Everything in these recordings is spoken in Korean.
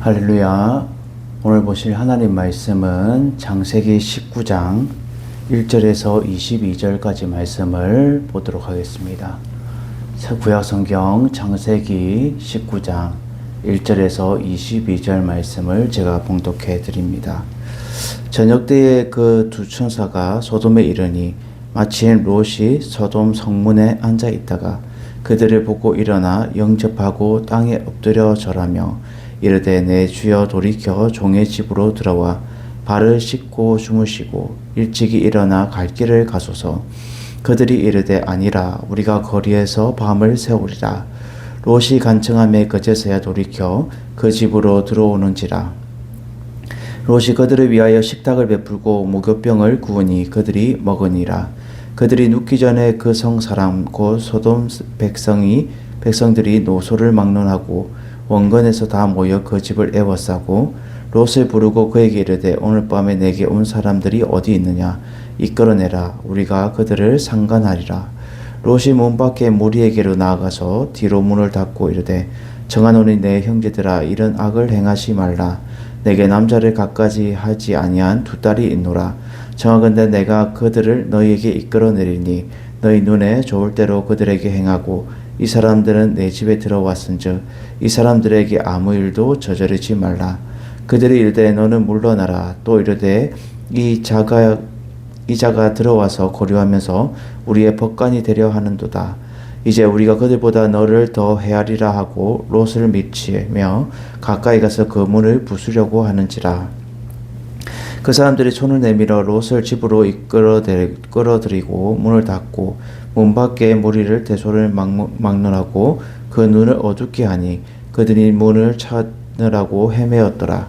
할렐루야. 오늘 보실 하나님 말씀은 창세기 19장 1절에서 22절까지 말씀을 보도록 하겠습니다. 구약성경 창세기 19장 1절에서 22절 말씀을 제가 봉독해 드립니다. 저녁때에 그 두 천사가 소돔에 이르니 마침 롯이 소돔 성문에 앉아 있다가 그들을 보고 일어나 영접하고 땅에 엎드려 절하며 이르되 내 주여 돌이켜 종의 집으로 들어와 발을 씻고 주무시고 일찍이 일어나 갈 길을 가소서. 그들이 이르되 아니라 우리가 거리에서 밤을 새우리라. 롯이 간청하매 그제서야 돌이켜 그 집으로 들어오는지라. 롯이 그들을 위하여 식탁을 베풀고 무교병을 구우니 그들이 먹으니라. 그들이 눕기 전에 그 성 사람 곧 소돔 백성들이 노소를 막론하고 원근에서 다 모여 그 집을 에워싸고 롯을 부르고 그에게 이르되 오늘 밤에 내게 온 사람들이 어디 있느냐 이끌어내라. 우리가 그들을 상관하리라. 롯이 문 밖에 무리에게로 나아가서 뒤로 문을 닫고 이르되 정하노니 내 형제들아 이런 악을 행하지 말라. 내게 남자를 갖가지 하지 아니한 두 딸이 있노라. 정하건대 내가 그들을 너희에게 이끌어내리니 너희 눈에 좋을 대로 그들에게 행하고 이 사람들은 내 집에 들어왔은즉 이 사람들에게 아무 일도 저지르지 말라. 그들이 이르되 너는 물러나라. 또 이르되 이 자가 들어와서 고려하면서 우리의 법관이 되려 하는도다. 이제 우리가 그들보다 너를 더 헤아리라 하고 롯을 미치며 가까이 가서 그 문을 부수려고 하는지라. 그 사람들이 손을 내밀어 롯을 집으로 끌어들이고 문을 닫고 문 밖에 무리를 대소를 막론하고 그 눈을 어둡게 하니 그들이 문을 찾느라고 헤매었더라.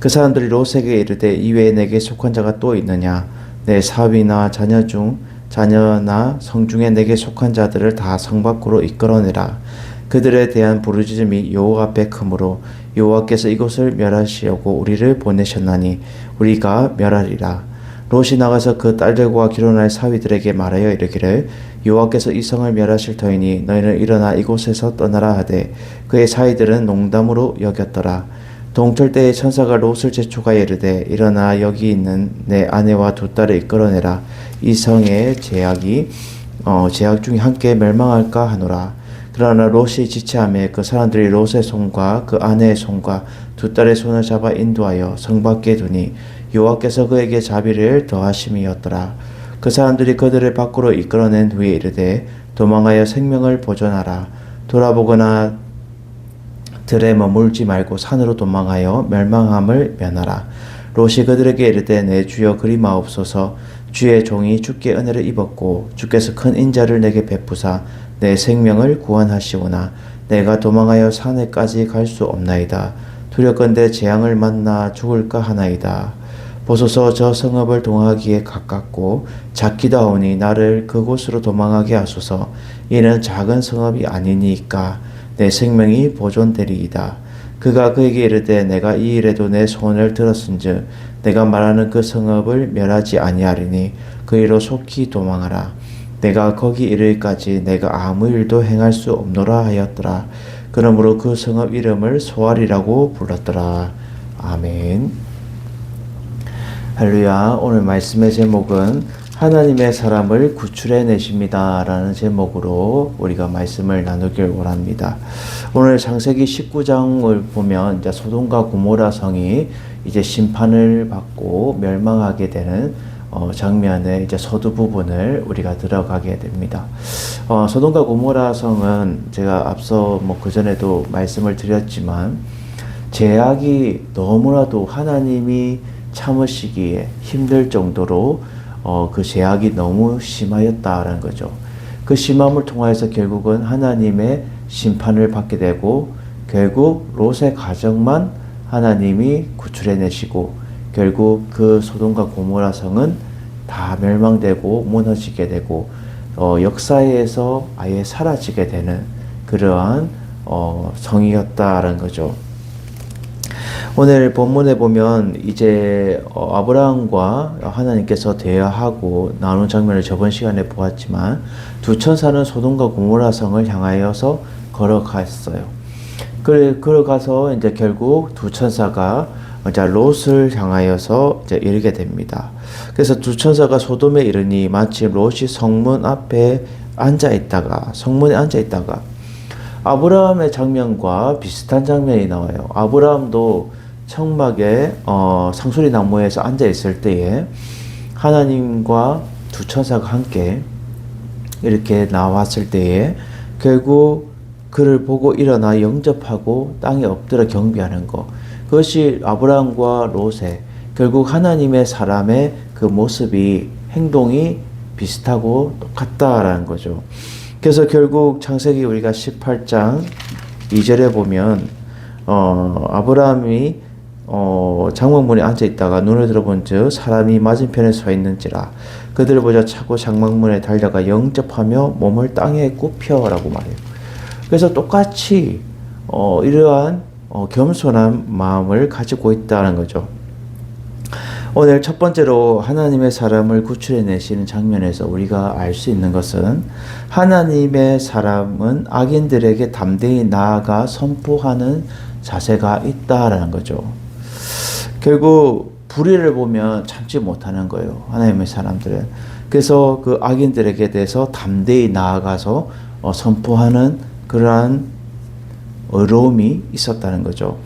그 사람들이 롯에게 이르되 이외에 내게 속한 자가 또 있느냐? 내 사위나 자녀나 성 중에 내게 속한 자들을 다 성 밖으로 이끌어내라. 그들에 대한 부르짖음이 여호와 앞에 크므로 여호와께서 이곳을 멸하시려고 우리를 보내셨나니 우리가 멸하리라. 롯이 나가서 그 딸들과 결혼할 사위들에게 말하여 이르기를 여호와께서 이 성을 멸하실 터이니 너희는 일어나 이곳에서 떠나라 하되 그의 사위들은 농담으로 여겼더라. 동철 때에 천사가 롯을 재촉하여 이르되 일어나 여기 있는 내 아내와 두 딸을 이끌어내라. 이 성의 제약 중에 함께 멸망할까 하노라. 그러나 롯이 지체하며 그 사람들이 롯의 손과 그 아내의 손과 두 딸의 손을 잡아 인도하여 성 밖에 두니 여호와께서 그에게 자비를 더하심이었더라. 그 사람들이 그들을 밖으로 이끌어낸 후에 이르되 도망하여 생명을 보존하라. 돌아보거나 들에 머물지 말고 산으로 도망하여 멸망함을 면하라. 롯이 그들에게 이르되 내 주여 그리마옵소서. 주의 종이 주께 은혜를 입었고 주께서 큰 인자를 내게 베푸사 내 생명을 구원하시오나 내가 도망하여 산에까지 갈 수 없나이다. 두렵건대 재앙을 만나 죽을까 하나이다. 보소서 저 성읍을 동하기에 가깝고 작기도 하오니 나를 그곳으로 도망하게 하소서. 이는 작은 성읍이 아니니까 내 생명이 보존되리이다. 그가 그에게 이르되 내가 이 일에도 내 손을 들었은즉 내가 말하는 그 성읍을 멸하지 아니하리니 그 일로 속히 도망하라. 내가 거기 이르기까지 내가 아무 일도 행할 수 없노라 하였더라. 그러므로 그 성읍 이름을 소알이라고 불렀더라. 아멘. 할렐루야. 오늘 말씀의 제목은 하나님의 사람을 구출해 내십니다 라는 제목으로 우리가 말씀을 나누길 원합니다. 오늘 창세기 19장을 보면 이제 소돔과 고모라 성이 이제 심판을 받고 멸망하게 되는 장면의 이제 서두 부분을 우리가 들어가게 됩니다. 소돔과 고모라 성은 제가 앞서 그 전에도 말씀을 드렸지만 죄악이 너무나도 하나님이 참으시기에 힘들 정도로 그 죄악이 너무 심하였다라는 거죠. 그 심함을 통하여서 결국은 하나님의 심판을 받게 되고 결국 롯의 가정만 하나님이 구출해내시고 결국 그 소돔과 고모라 성은 다 멸망되고 무너지게 되고 역사에서 아예 사라지게 되는 그러한 성이었다라는 거죠. 오늘 본문에 보면 이제 아브라함과 하나님께서 대화하고 나눈 장면을 저번 시간에 보았지만 두 천사는 소돔과 고모라 성을 향하여서 걸어갔어요. 그러가서 이제 결국 두 천사가 이제 롯을 향하여서 이제 이르게 됩니다. 그래서 두 천사가 소돔에 이르니 마치 롯이 성문에 앉아 있다가 아브라함의 장면과 비슷한 장면이 나와요. 아브라함도 청막에 상수리 나무에서 앉아 있을 때에 하나님과 두 천사가 함께 이렇게 나왔을 때에 결국 그를 보고 일어나 영접하고 땅에 엎드려 경배하는 것, 그것이 아브라함과 롯의 결국 하나님의 사람의 그 모습이, 행동이 비슷하고 똑같다라는 거죠. 그래서 결국 창세기 우리가 18장 2절에 보면 아브라함이 장막문에 앉아 있다가 눈을 들어본즉 사람이 맞은편에 서 있는지라 그들을 보자 차고 장막문에 달려가 영접하며 몸을 땅에 굽혀라고 말해요. 그래서 똑같이 이러한 겸손한 마음을 가지고 있다는 거죠. 오늘 첫 번째로 하나님의 사람을 구출해내시는 장면에서 우리가 알 수 있는 것은 하나님의 사람은 악인들에게 담대히 나아가 선포하는 자세가 있다라는 거죠. 결국 불의를 보면 참지 못하는 거예요, 하나님의 사람들은. 그래서 그 악인들에게 대해서 담대히 나아가서 선포하는 그러한 어려움이 있었다는 거죠.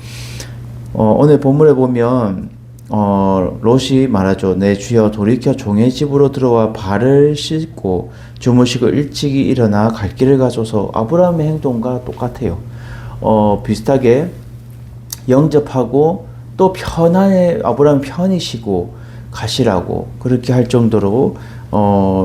오늘 본문에 보면 롯이 말하죠. 내 주여 돌이켜 종의 집으로 들어와 발을 씻고 주무시고 일찍이 일어나 갈 길을 가소서. 아브라함의 행동과 똑같아요. 비슷하게 영접하고 또 편안해, 아브라함 편히 쉬고 가시라고 그렇게 할 정도로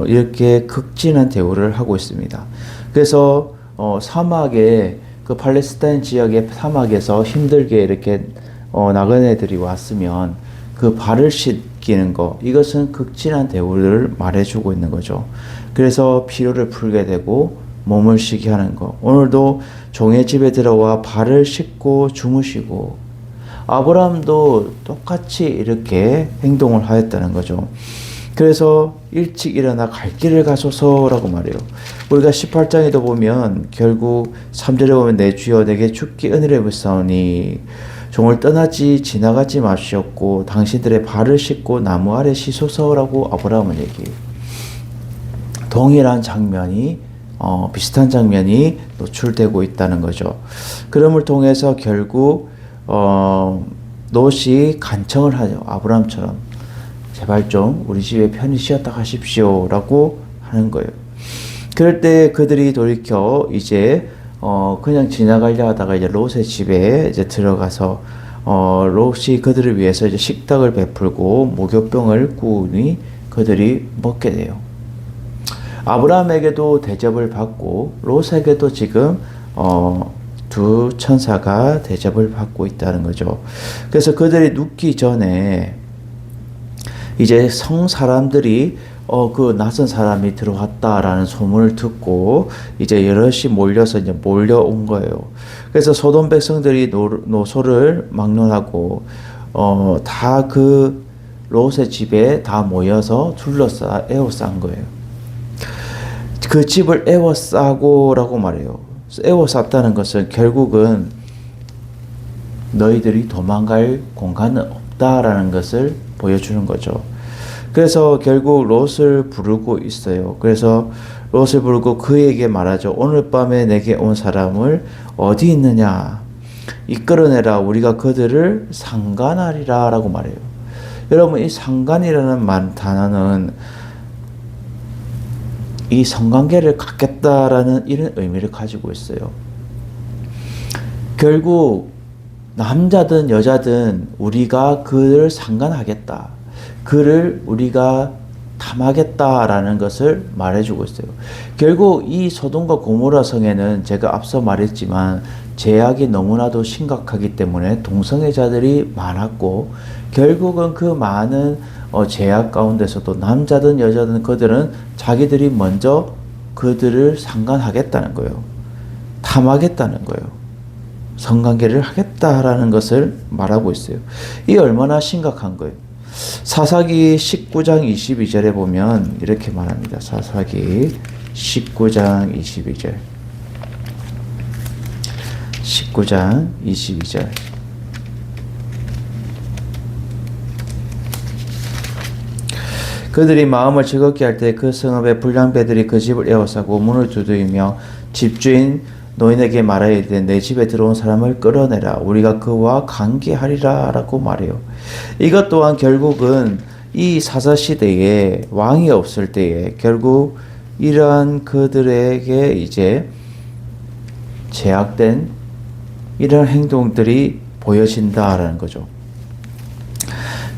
이렇게 극진한 대우를 하고 있습니다. 그래서 사막에 그 팔레스타인 지역의 사막에서 힘들게 이렇게 나그네들이 왔으면 그 발을 씻기는 거, 이것은 극진한 대우를 말해주고 있는 거죠. 그래서 피로를 풀게 되고 몸을 쉬게 하는 거. 오늘도 종의 집에 들어와 발을 씻고 주무시고, 아브라함도 똑같이 이렇게 행동을 하였다는 거죠. 그래서 일찍 일어나 갈 길을 가소서라고 말해요. 우리가 18장에도 보면 결국 3절에 보면 내 주여 내게 죽기 은혜를 베사오니 종을 떠나지 지나가지 마시옵고 당신들의 발을 씻고 나무 아래 쉬소서라고 아브라함은 얘기해요. 동일한 장면이 비슷한 장면이 노출되고 있다는 거죠. 그럼을 통해서 결국 롯이 간청을 하죠. 아브라함처럼 제발 좀 우리 집에 편히 쉬었다 가십시오 라고 하는 거예요. 그럴 때 그들이 돌이켜 이제 그냥 지나가려 하다가 이제 롯의 집에 이제 들어가서 롯이 그들을 위해서 이제 식탁을 베풀고 목욕병을 꾸니 그들이 먹게 돼요. 아브라함에게도 대접을 받고 롯에게도 지금 두 천사가 대접을 받고 있다는 거죠. 그래서 그들이 눕기 전에 이제 성 사람들이 그 낯선 사람이 들어왔다라는 소문을 듣고 이제 여럿이 몰려서 이제 몰려온 거예요. 그래서 소돔 백성들이 노소를 막론하고 다 그 롯의 집에 다 모여서 에워싼 거예요. 그 집을 에워싸고라고 말해요. 에워쌌다는 것은 결국은 너희들이 도망갈 공간은 없다라는 것을 보여주는 거죠. 그래서 결국 롯을 부르고 있어요. 그래서 롯을 부르고 그에게 말하죠. 오늘 밤에 내게 온 사람을 어디 있느냐 이끌어내라. 우리가 그들을 상관하리라 라고 말해요. 여러분, 이 상관이라는 단어는 이 성관계를 갖겠다라는 이런 의미를 가지고 있어요. 결국 남자든 여자든 우리가 그를 상관하겠다. 그를 우리가 탐하겠다라는 것을 말해주고 있어요. 결국 이 소돔과 고모라 성에는 제가 앞서 말했지만 죄악이 너무나도 심각하기 때문에 동성애자들이 많았고 결국은 그 많은 죄악 가운데서도 남자든 여자든 그들은 자기들이 먼저 그들을 상관하겠다는 거예요. 탐하겠다는 거예요. 성관계를 하겠다라는 것을 말하고 있어요. 이게 얼마나 심각한 거예요. 사사기 19장 22절에 보면 이렇게 말합니다. 사사기 19장 22절. 19장 22절. 그들이 마음을 즐겁게 할 때 그 성읍의 불량배들이 그 집을 에워싸고 문을 두드리며 집주인 노인에게 말하여 이르되 내 집에 들어온 사람을 끌어내라 우리가 그와 관계하리라 라고 말해요. 이것 또한 결국은 이 사사시대에 왕이 없을 때에 결국 이러한 그들에게 이제 제약된 이런 행동들이 보여진다라는 거죠.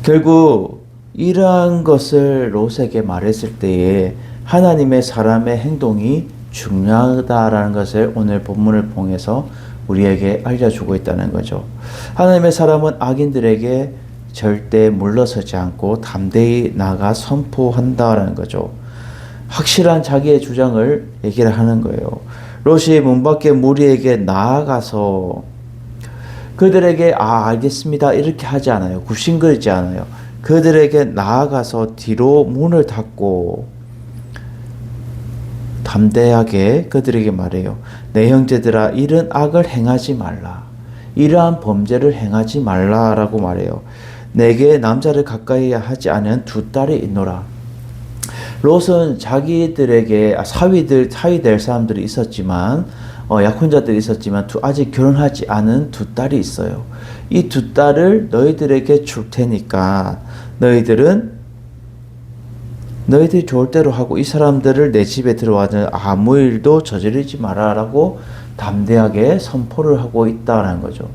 결국 이러한 것을 롯에게 말했을 때에 하나님의 사람의 행동이 중요하다라는 것을 오늘 본문을 통해서 우리에게 알려주고 있다는 거죠. 하나님의 사람은 악인들에게 절대 물러서지 않고 담대히 나가 선포한다라는 거죠. 확실한 자기의 주장을 얘기를 하는 거예요. 롯이 문 밖에 무리에게 나아가서 그들에게 알겠습니다 이렇게 하지 않아요. 굽신거리지 않아요. 그들에게 나아가서 뒤로 문을 닫고 담대하게 그들에게 말해요. 내 형제들아 이런 악을 행하지 말라. 이러한 범죄를 행하지 말라라고 말해요. 내게 남자를 가까이 하지 않은 두 딸이 있노라. 롯은 자기들에게 사위 될 사람들이 있었지만 약혼자들이 있었지만 아직 결혼하지 않은 두 딸이 있어요. 이 두 딸을 너희들에게 줄 테니까 너희들이 좋을 대로 하고 이 사람들을 내 집에 들어와서 아무 일도 저지르지 마라라고 담대하게 선포를 하고 있다라는 거죠.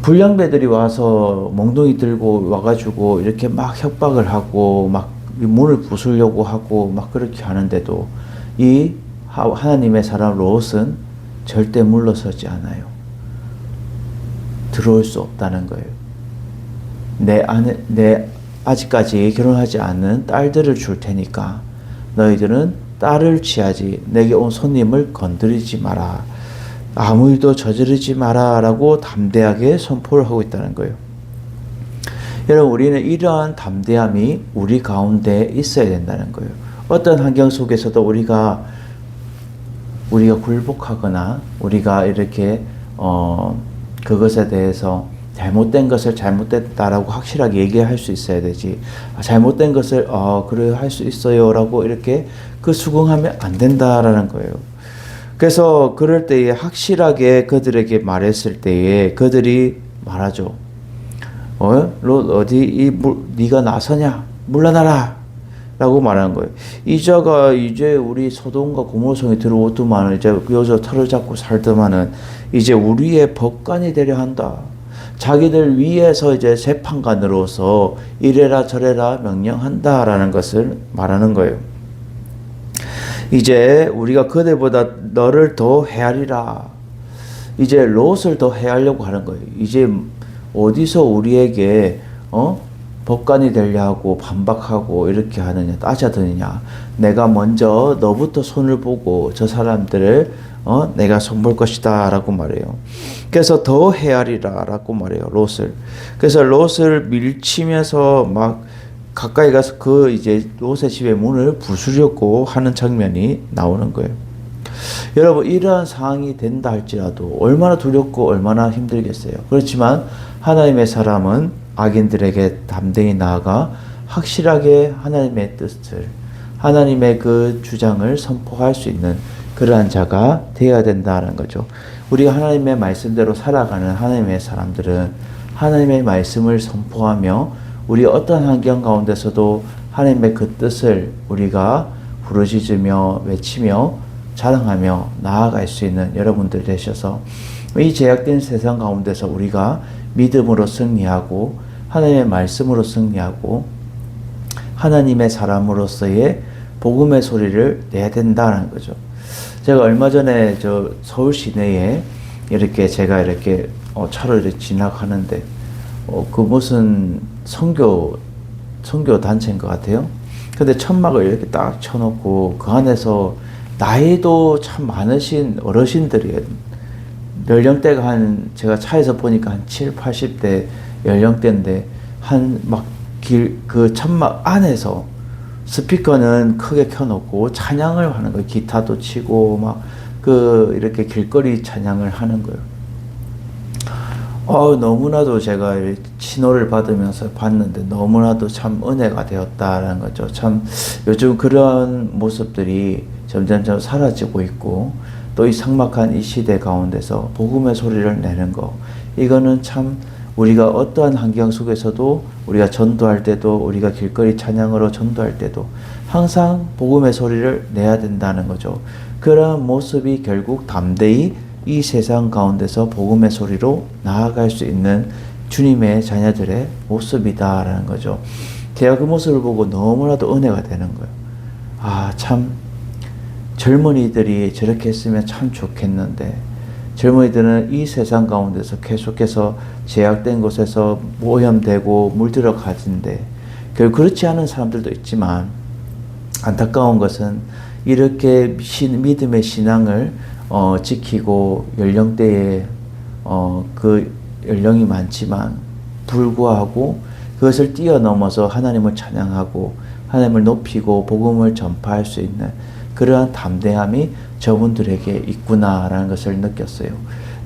불량배들이 와서 몽둥이 들고 와가지고 이렇게 막 협박을 하고 막 문을 부수려고 하고 막 그렇게 하는데도 이 하나님의 사람 롯은 절대 물러서지 않아요. 들어올 수 없다는 거예요. 내 아직까지 결혼하지 않은 딸들을 줄 테니까 너희들은 딸을 취하지 내게 온 손님을 건드리지 마라. 아무 일도 저지르지 마라 라고 담대하게 선포를 하고 있다는 거예요. 여러분 우리는 이러한 담대함이 우리 가운데 있어야 된다는 거예요. 어떤 환경 속에서도 우리가 굴복하거나 우리가 이렇게 그것에 대해서 잘못된 것을 잘못됐다라고 확실하게 얘기할 수 있어야 되지. 잘못된 것을 그래 할 수 있어요 라고 이렇게 수긍하면 안 된다라는 거예요. 그래서 그럴 때에 확실하게 그들에게 말했을 때에 그들이 말하죠. 롯 어디 네가 나서냐? 물러나라! 라고 말하는 거예요. 이자가 이제 우리 소돔과 고모성에 들어오더만 이제 여기서 털을 잡고 살더만은 이제 우리의 법관이 되려 한다. 자기들 위에서 이제 재판관으로서 이래라 저래라 명령한다라는 것을 말하는 거예요. 이제 우리가 그들보다 너를 더 헤아리라. 이제 롯을 더 헤아려고 하는 거예요. 이제 어디서 우리에게 법관이 되려 하고 반박하고 이렇게 하느냐 따져드느냐. 내가 먼저 너부터 손을 보고 저 사람들을 내가 손볼 것이다 라고 말해요. 그래서 더 헤아리라 라고 말해요. 롯을. 그래서 롯을 밀치면서 막 가까이 가서 이제 롯의 집의 문을 부수려고 하는 장면이 나오는 거예요. 여러분 이러한 상황이 된다 할지라도 얼마나 두렵고 얼마나 힘들겠어요. 그렇지만 하나님의 사람은 악인들에게 담대히 나아가 확실하게 하나님의 뜻을 하나님의 그 주장을 선포할 수 있는 그러한 자가 되어야 된다는 거죠. 우리가 하나님의 말씀대로 살아가는 하나님의 사람들은 하나님의 말씀을 선포하며 우리 어떤 환경 가운데서도 하나님의 그 뜻을 우리가 부르짖으며 외치며 자랑하며 나아갈 수 있는 여러분들 되셔서 이 제약된 세상 가운데서 우리가 믿음으로 승리하고 하나님의 말씀으로 승리하고 하나님의 사람으로서의 복음의 소리를 내야 된다는 거죠. 제가 얼마 전에 서울 시내에 제가 이렇게 차로 이렇게 지나가는데 그 무슨 선교 단체인 것 같아요. 근데 천막을 이렇게 딱 쳐놓고 그 안에서 나이도 참 많으신 어르신들이에요. 연령대가 제가 차에서 보니까 한 7, 80대 연령대인데 그 천막 안에서 스피커는 크게 켜놓고 찬양을 하는 거예요. 기타도 치고 이렇게 길거리 찬양을 하는 거예요. 너무나도 제가 신호를 받으면서 봤는데 너무나도 참 은혜가 되었다라는 거죠. 참 요즘 그런 모습들이 점점점 사라지고 있고, 또 이 삭막한 이 시대 가운데서 복음의 소리를 내는 거, 이거는 참 우리가 어떠한 환경 속에서도, 우리가 전도할 때도, 우리가 길거리 찬양으로 전도할 때도 항상 복음의 소리를 내야 된다는 거죠. 그러한 모습이 결국 담대히 이 세상 가운데서 복음의 소리로 나아갈 수 있는 주님의 자녀들의 모습이다라는 거죠. 제가 그 모습을 보고 너무나도 은혜가 되는 거예요. 참 젊은이들이 저렇게 했으면 참 좋겠는데, 젊은이들은 이 세상 가운데서 계속해서 제약된 곳에서 오염되고 물들어 가진데, 결국 그렇지 않은 사람들도 있지만, 안타까운 것은 이렇게 믿음의 신앙을 지키고 연령대에 그 연령이 많지만 불구하고 그것을 뛰어넘어서 하나님을 찬양하고 하나님을 높이고 복음을 전파할 수 있는 그러한 담대함이 저분들에게 있구나라는 것을 느꼈어요.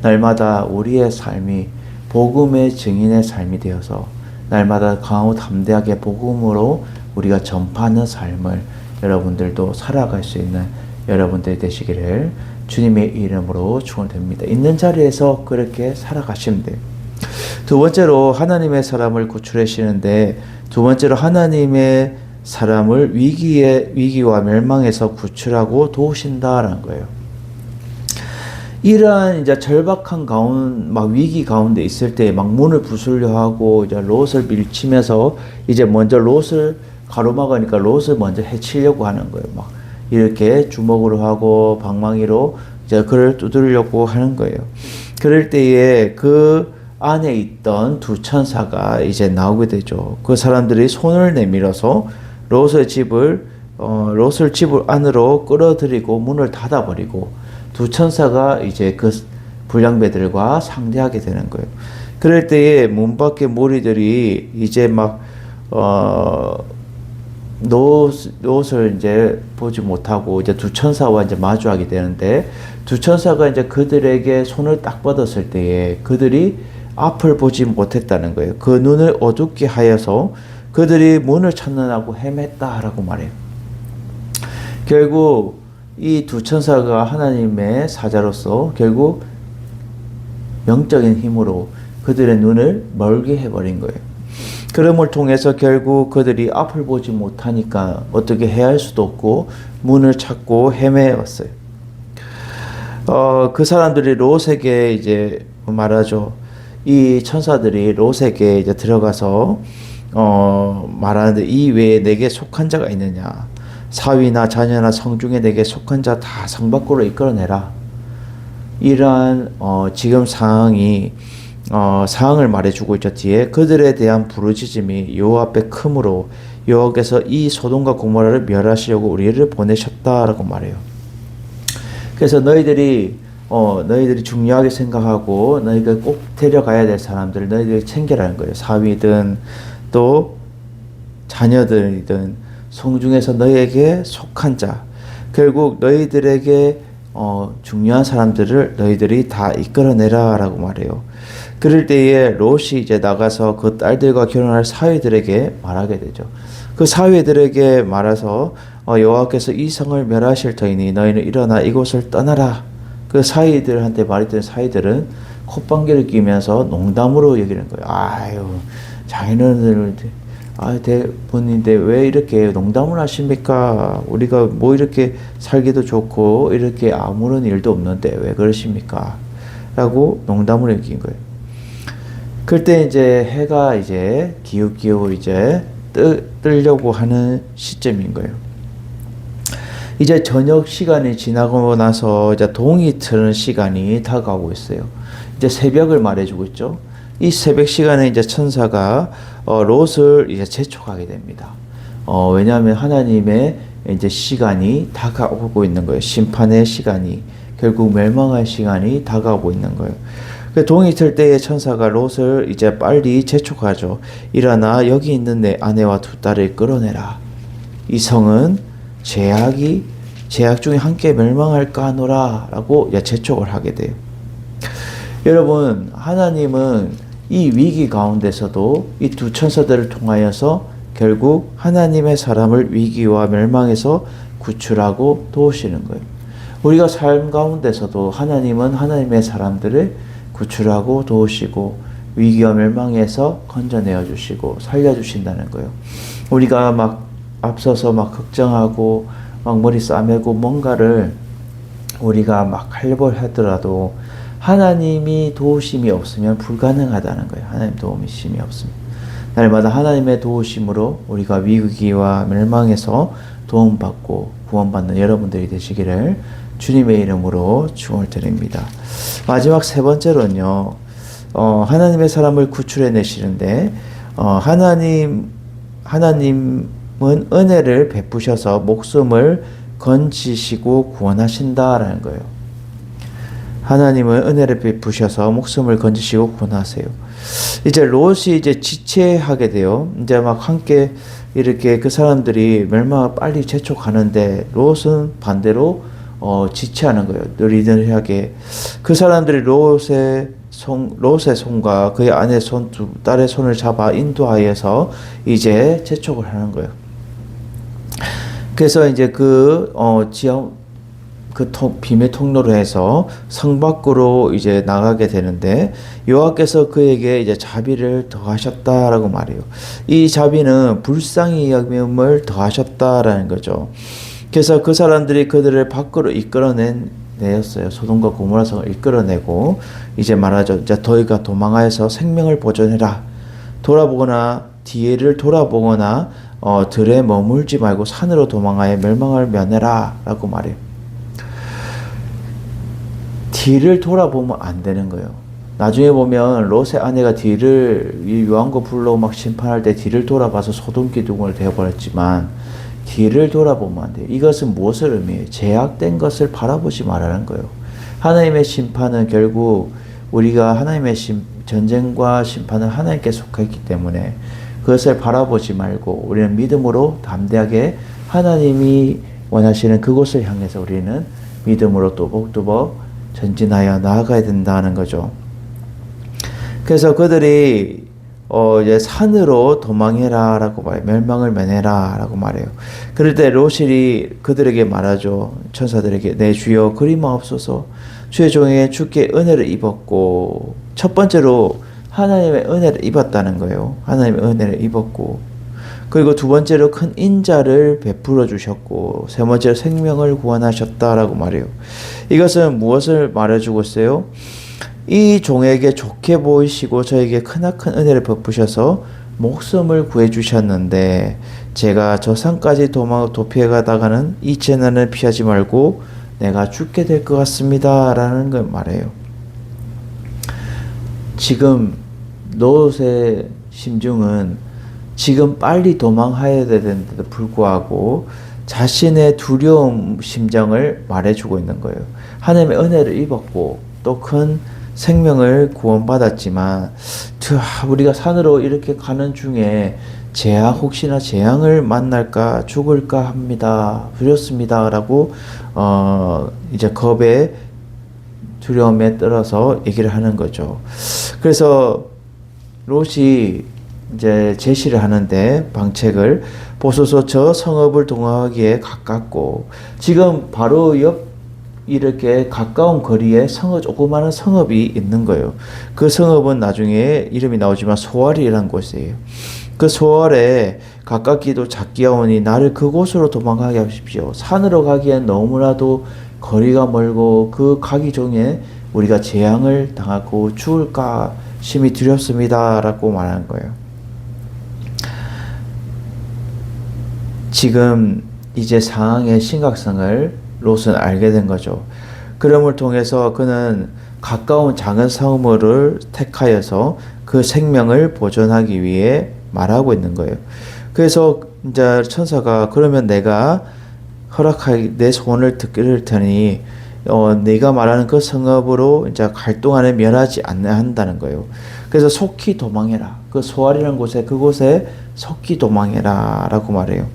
날마다 우리의 삶이 복음의 증인의 삶이 되어서 날마다 강하고 담대하게 복음으로 우리가 전파하는 삶을 여러분들도 살아갈 수 있는 여러분들이 되시기를 주님의 이름으로 축원드립니다. 있는 자리에서 그렇게 살아가시면 돼요. 두 번째로 하나님의 사람을 구출하시는데, 두 번째로 하나님의 사람을 위기와 멸망에서 구출하고 도우신다라는 거예요. 이러한 이제 절박한 위기 가운데 있을 때 막 문을 부수려 하고 이제 롯을 밀치면서 이제 먼저 롯을 가로막으니까 롯을 먼저 해치려고 하는 거예요. 막 이렇게 주먹으로 하고 방망이로 이제 그를 두드리려고 하는 거예요. 그럴 때에 그 안에 있던 두 천사가 이제 나오게 되죠. 그 사람들이 손을 내밀어서 롯을 집을 안으로 끌어들이고 문을 닫아버리고 두 천사가 이제 그 불량배들과 상대하게 되는 거예요. 그럴 때에 문 밖에 무리들이 이제 막 롯을 이제 보지 못하고 이제 두 천사와 이제 마주하게 되는데, 두 천사가 이제 그들에게 손을 딱 뻗었을 때에 그들이 앞을 보지 못했다는 거예요. 그 눈을 어둡게 하여서 그들이 문을 찾느라고 헤맸다라고 말해요. 결국 이 두 천사가 하나님의 사자로서 결국 영적인 힘으로 그들의 눈을 멀게 해버린 거예요. 그럼을 통해서 결국 그들이 앞을 보지 못하니까 어떻게 해야 할 수도 없고 문을 찾고 헤매었어요. 그 사람들이 롯에게 이제 말하죠. 이 천사들이 롯에게 이제 들어가서 말하는데, 이 외에 내게 속한 자가 있느냐? 사위나 자녀나 성중에 내게 속한 자 다 성 밖으로 이끌어내라. 이러한 지금 상황을 말해주고 있죠. 뒤에 그들에 대한 부르짖음이 여호와 앞에 크므로 여호와께서 이 소돔과 고모라를 멸하시려고 우리를 보내셨다라고 말해요. 그래서 너희들이 중요하게 생각하고 너희가 꼭 데려가야 될 사람들을 너희들이 챙겨라는 거예요. 사위든 또 자녀들이든 성중에서 너희에게 속한 자, 결국 너희들에게 중요한 사람들을 너희들이 다 이끌어내라라고 말해요. 그럴 때에 롯이 이제 나가서 그 딸들과 결혼할 사위들에게 말하게 되죠. 그 사위들에게 말해서 여호와께서 이 성을 멸하실 터이니 너희는 일어나 이곳을 떠나라. 그 사위들한테 말했던 사위들은 콧방귀를 끼면서 농담으로 여기는 거예요. 아유, 자기네들 대본인데 왜 이렇게 농담을 하십니까? 우리가 뭐 이렇게 살기도 좋고 이렇게 아무런 일도 없는데 왜 그러십니까? 라고 농담을 여긴 거예요. 그때 이제 해가 이제 기웃기웃 이제 뜨려고 하는 시점인 거예요. 이제 저녁 시간이 지나고 나서 이제 동이 트는 시간이 다가오고 있어요. 이제 새벽을 말해주고 있죠. 이 새벽 시간에 이제 천사가 롯을 이제 재촉하게 됩니다. 왜냐하면 하나님의 이제 시간이 다가오고 있는 거예요. 심판의 시간이, 결국 멸망할 시간이 다가오고 있는 거예요. 그 동이 틀 때에 천사가 롯을 이제 빨리 재촉하죠. 일어나 여기 있는 내 아내와 두 딸을 끌어내라. 이 성은 죄악이 제약 중에 함께 멸망할까 하노라 라고 재촉을 하게 돼요. 여러분, 하나님은 이 위기 가운데서도 이 두 천사들을 통하여서 결국 하나님의 사람을 위기와 멸망에서 구출하고 도우시는 거예요. 우리가 삶 가운데서도 하나님은 하나님의 사람들을 구출하고 도우시고 위기와 멸망에서 건져내어 주시고 살려주신다는 거예요. 우리가 막 앞서서 막 걱정하고 막 머리 싸매고 뭔가를 우리가 막 하려고 하더라도 하나님이 도우심이 없으면 불가능하다는 거예요. 하나님 도우심이 없으면. 날마다 하나님의 도우심으로 우리가 위기와 멸망에서 도움받고 구원받는 여러분들이 되시기를 주님의 이름으로 축원드립니다. 마지막 세 번째로는요. 하나님의 사람을 구출해 내시는데 하나님은 은혜를 베푸셔서 목숨을 건지시고 구원하신다라는 거예요. 하나님은 은혜를 베푸셔서 목숨을 건지시고 구원하세요. 이제 롯이 이제 지체하게 돼요. 이제 막 함께 이렇게 그 사람들이 멸망을 빨리 재촉하는데 롯은 반대로 지체하는 거예요. 느리느리하게. 그 사람들이 롯의 손과 그의 아내의 손, 두 딸의 손을 잡아 인도하여서 이제 재촉을 하는 거예요. 그래서 이제 비밀 통로로 해서 성 밖으로 이제 나가게 되는데 여호와께서 그에게 이제 자비를 더하셨다라고 말해요. 이 자비는 불쌍히 여김을 더하셨다라는 거죠. 그래서 그 사람들이 그들을 밖으로 내었어요. 소돔과 고모라 성을 이끌어내고 이제 말하죠. 이제 너희가 도망하여서 생명을 보존해라. 뒤를 돌아보거나 들에 머물지 말고 산으로 도망하여 멸망을 면해라 라고 말해요. 뒤를 돌아보면 안 되는 거예요. 나중에 보면 롯의 아내가 요한과 불러 막 심판할 때 뒤를 돌아봐서 소돔 기둥을 되어버렸지만 뒤를 돌아보면 안 돼요. 이것은 무엇을 의미해요? 제약된 것을 바라보지 말라는 거예요. 하나님의 심판은 결국 우리가 하나님의 전쟁과 심판은 하나님께 속했기 때문에 그것을 바라보지 말고 우리는 믿음으로 담대하게 하나님이 원하시는 그곳을 향해서 우리는 믿음으로 또박또박 전진하여 나아가야 된다는 거죠. 그래서 그들이 이제 산으로 도망해라 라고 말해요. 멸망을 면해라 라고 말해요. 그럴 때 롯이 그들에게 말하죠. 천사들에게 내 주여 그리마옵소서. 주의 종에게 주께 은혜를 입었고 첫 번째로 하나님의 은혜를 입었다는 거예요. 하나님의 은혜를 입었고 그리고 두 번째로 큰 인자를 베풀어 주셨고 세 번째로 생명을 구원하셨다라고 말해요. 이것은 무엇을 말해주고 있어요? 이 종에게 좋게 보이시고 저에게 크나큰 은혜를 베푸셔서 목숨을 구해주셨는데 제가 저 산까지 도피해가다가는 이 재난을 피하지 말고 내가 죽게 될 것 같습니다 라는 걸 말해요. 지금 롯의 심중은 지금 빨리 도망해야 되는데도 불구하고 자신의 두려움 심정을 말해주고 있는 거예요. 하나님의 은혜를 입었고 또 큰 생명을 구원받았지만 우리가 산으로 이렇게 가는 중에 혹시나 재앙을 만날까 죽을까 합니다. 두렵습니다. 라고 이제 겁에 두려움에 떨어서 얘기를 하는 거죠. 그래서 롯이 이제 제시를 하는데 방책을 보소서 저 성읍을 동하기에 가깝고 지금 바로 옆 이렇게 가까운 거리에 조그마한 성읍이 있는 거예요. 그 성읍은 나중에 이름이 나오지만 소알이라는 곳이에요. 그 소알에 가깝기도 작기하오니 나를 그곳으로 도망가게 하십시오. 산으로 가기엔 너무나도 거리가 멀고 그 가기 중에 우리가 재앙을 당하고 죽을까 심히 두렵습니다 라고 말하는 거예요. 지금 이제 상황의 심각성을 롯은 알게 된 거죠. 그럼을 통해서 그는 가까운 작은 성읍을 택하여서 그 생명을 보존하기 위해 말하고 있는 거예요. 그래서 이제 천사가 그러면 내가 내 소원을 들을 테니 네가 말하는 그 성읍으로 이제 갈 동안에 멸하지 않는 한다는 거예요. 그래서 속히 도망해라. 그 소알이라는 그곳에 속히 도망해라 라고 말해요.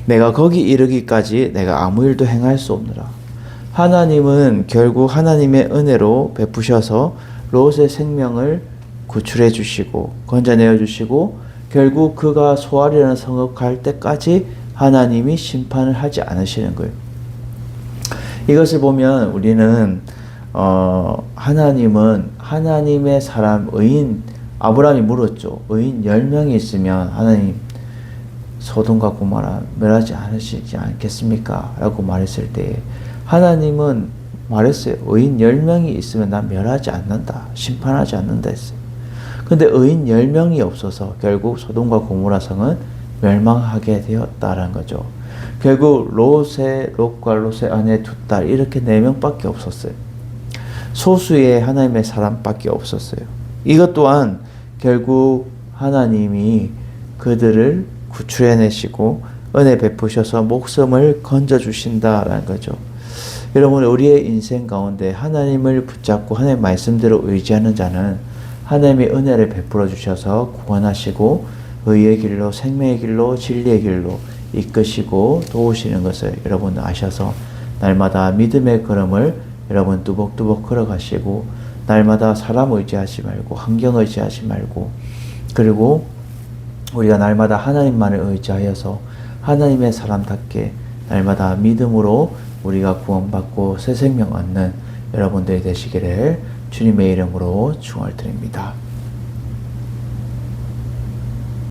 내가 거기 이르기까지 내가 아무 일도 행할 수 없느라. 하나님은 결국 하나님의 은혜로 베푸셔서 롯의 생명을 구출해 주시고 건져내어 주시고 결국 그가 소알이라는 성읍 갈 때까지 하나님이 심판을 하지 않으시는 거예요. 이것을 보면 우리는 하나님은 하나님의 사람 의인 아브라함이 물었죠. 의인 10명이 있으면 하나님 소돔과 고모라 멸하지 않으시지 않겠습니까? 라고 말했을 때 하나님은 말했어요. 의인 10명이 있으면 난 멸하지 않는다. 심판하지 않는다 했어요. 근데 의인 10명이 없어서 결국 소돔과 고모라 성은 멸망하게 되었다라는 거죠. 결국 롯과 롯의 아내 2딸 이렇게 4명밖에 없었어요. 소수의 하나님의 사람밖에 없었어요. 이것 또한 결국 하나님이 그들을 구출해내시고 은혜 베푸셔서 목숨을 건져주신다라는 거죠. 여러분 우리의 인생 가운데 하나님을 붙잡고 하나님의 말씀대로 의지하는 자는 하나님의 은혜를 베풀어 주셔서 구원하시고 의의 길로 생명의 길로 진리의 길로 이끄시고 도우시는 것을 여러분 아셔서 날마다 믿음의 걸음을 여러분 뚜벅뚜벅 걸어가시고 날마다 사람 의지하지 말고 환경 의지하지 말고 그리고 우리가 날마다 하나님만을 의지하여서 하나님의 사람답게 날마다 믿음으로 우리가 구원받고 새 생명 얻는 여러분들이 되시기를 주님의 이름으로 축원을 드립니다.